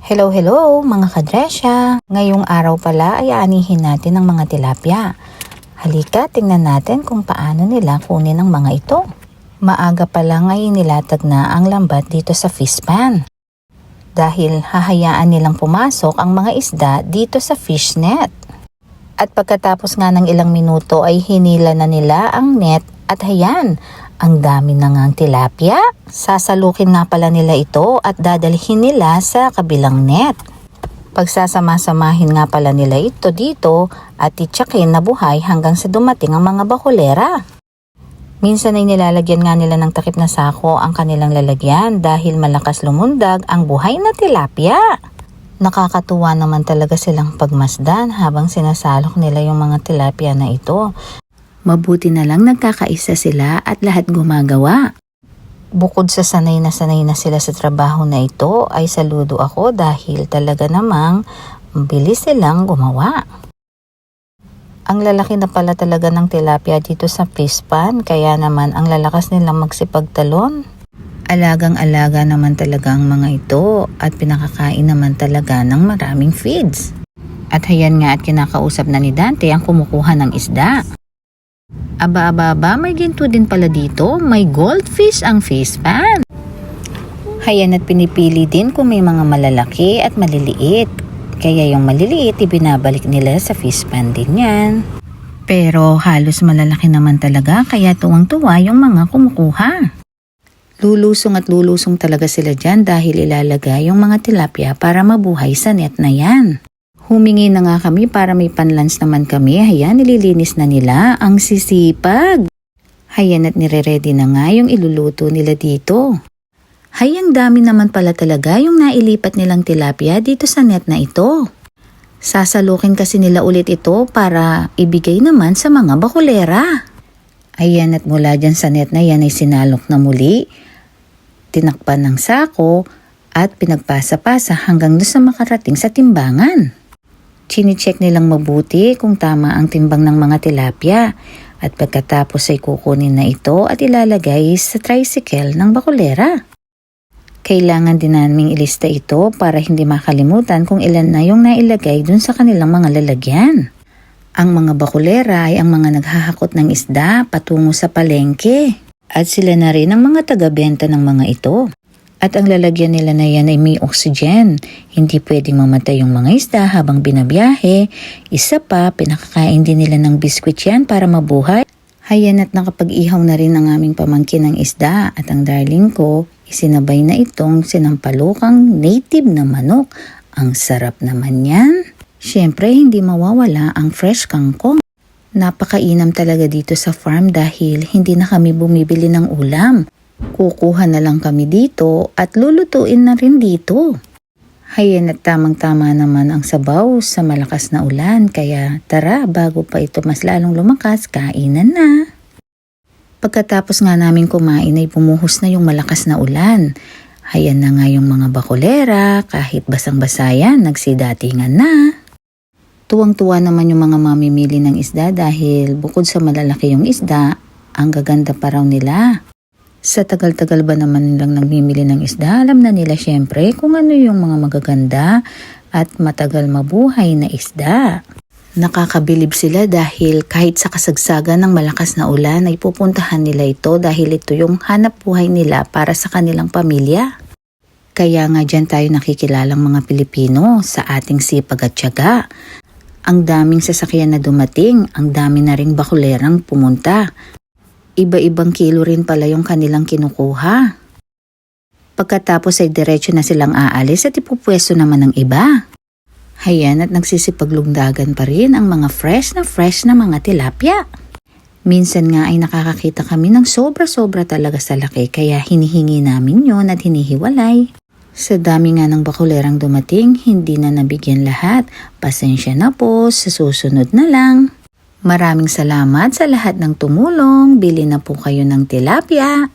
Hello, hello mga kadresya! Ngayong araw pala ay aanihin natin ang mga tilapia. Halika, tingnan natin kung paano nila kunin ang mga ito. Maaga pa lang ay nilatag na ang lambat dito sa fish pan. Dahil hahayaan nilang pumasok ang mga isda dito sa fish net. At pagkatapos nga ng ilang minuto ay hinila na nila ang net at hayan, ang dami na ngang tilapia. Sasalukin nga pala nila ito at dadalhin nila sa kabilang net. Pagsasama-samahin nga pala nila ito dito at titsakin na buhay hanggang sa dumating ang mga bakulera. Minsan ay nilalagyan nga nila ng takip na sako ang kanilang lalagyan dahil malakas lumundag ang buhay na tilapia. Nakakatuwa naman talaga silang pagmasdan habang sinasalok nila yung mga tilapia na ito. Mabuti na lang nagkakaisa sila at lahat gumagawa. Bukod sa sanay na sila sa trabaho na ito, ay saludo ako dahil talaga namang bilis silang gumawa. Ang lalaki na pala talaga ng tilapia dito sa fish pan, kaya naman ang lalakas nilang magsipagtalon. Alagang-alaga naman talaga ang mga ito at pinakakain naman talaga ng maraming feeds. At hayan nga at kinakausap na ni Dante ang kumukuha ng isda. Aba, may ginto din pala dito. May goldfish ang fish pan. Hayan at pinipili din kung may mga malalaki at maliliit. Kaya yung maliliit ibinabalik nila sa fish pan din yan. Pero halos malalaki naman talaga kaya tuwang-tuwa yung mga kumukuha. Lulusong at lulusong talaga sila dyan dahil ilalagay yung mga tilapia para mabuhay sa net na yan. Humingi na nga kami para may panlunch naman kami. Hayan, nililinis na nila. Ang sisipag. Hayan at nire-ready na nga yung iluluto nila dito. Hayang dami naman pala talaga yung nailipat nilang tilapia dito sa net na ito. Sasalukin kasi nila ulit ito para ibigay naman sa mga bakulera. Ayan at mula dyan sa net na yan ay sinalok na muli. Tinakpan ng sako at pinagpasa-pasa hanggang doon sa makarating sa timbangan. Chine-check nilang mabuti kung tama ang timbang ng mga tilapia at pagkatapos ay kukunin na ito at ilalagay sa tricycle ng bakulera. Kailangan din naming ilista ito para hindi makalimutan kung ilan na yung nailagay dun sa kanilang mga lalagyan. Ang mga bakulera ay ang mga naghahakot ng isda patungo sa palengke at sila na rin ang mga taga-benta ng mga ito. At ang lalagyan nila na yan ay may oxygen. Hindi pwedeng mamatay yung mga isda habang binabiyahe. Isa pa, pinakakain din nila ng biskwit yan para mabuhay. Hayan at nakapag-ihaw na rin ang aming pamangkin ng isda at ang darling ko, isinabay na itong sinampalukang native na manok. Ang sarap naman yan. Siyempre, hindi mawawala ang fresh kangkong. Napakainam talaga dito sa farm dahil hindi na kami bumibili ng ulam. Kukuha na lang kami dito at lulutuin na rin dito. Hayan at tamang-tama naman ang sabaw sa malakas na ulan kaya tara bago pa ito mas lalong lumakas, kainan na. Pagkatapos nga namin kumain ay bumuhos na yung malakas na ulan. Hayan na nga yung mga bakulera, kahit basang-basa yan, nagsidatingan na. Tuwang-tuwa naman yung mga mamimili ng isda dahil bukod sa malalaki yung isda, ang gaganda pa raw nila. Sa tagal-tagal ba naman nilang nagmimili ng isda, alam na nila syempre kung ano yung mga magaganda at matagal mabuhay na isda. Nakakabilib sila dahil kahit sa kasagsagan ng malakas na ulan ay pupuntahan nila ito dahil ito yung hanap buhay nila para sa kanilang pamilya. Kaya nga dyan tayo nakikilalang mga Pilipino sa ating sipag at tiyaga. Ang daming sasakyan na dumating, ang dami na ring bakulerang pumunta. Iba-ibang kilo rin pala yung kanilang kinukuha. Pagkatapos ay diretso na silang aalis at ipupwesto naman ng iba. Hayan at nagsisipaglungdagan pa rin ang mga fresh na mga tilapia. Minsan nga ay nakakakita kami ng sobra-sobra talaga sa laki kaya hinihingi namin yon at hinihiwalay. Sa dami nga ng bakulerang dumating, hindi na nabigyan lahat. Pasensya na po, sa susunod na lang. Maraming salamat sa lahat ng tumulong. Bili na po kayo ng tilapia.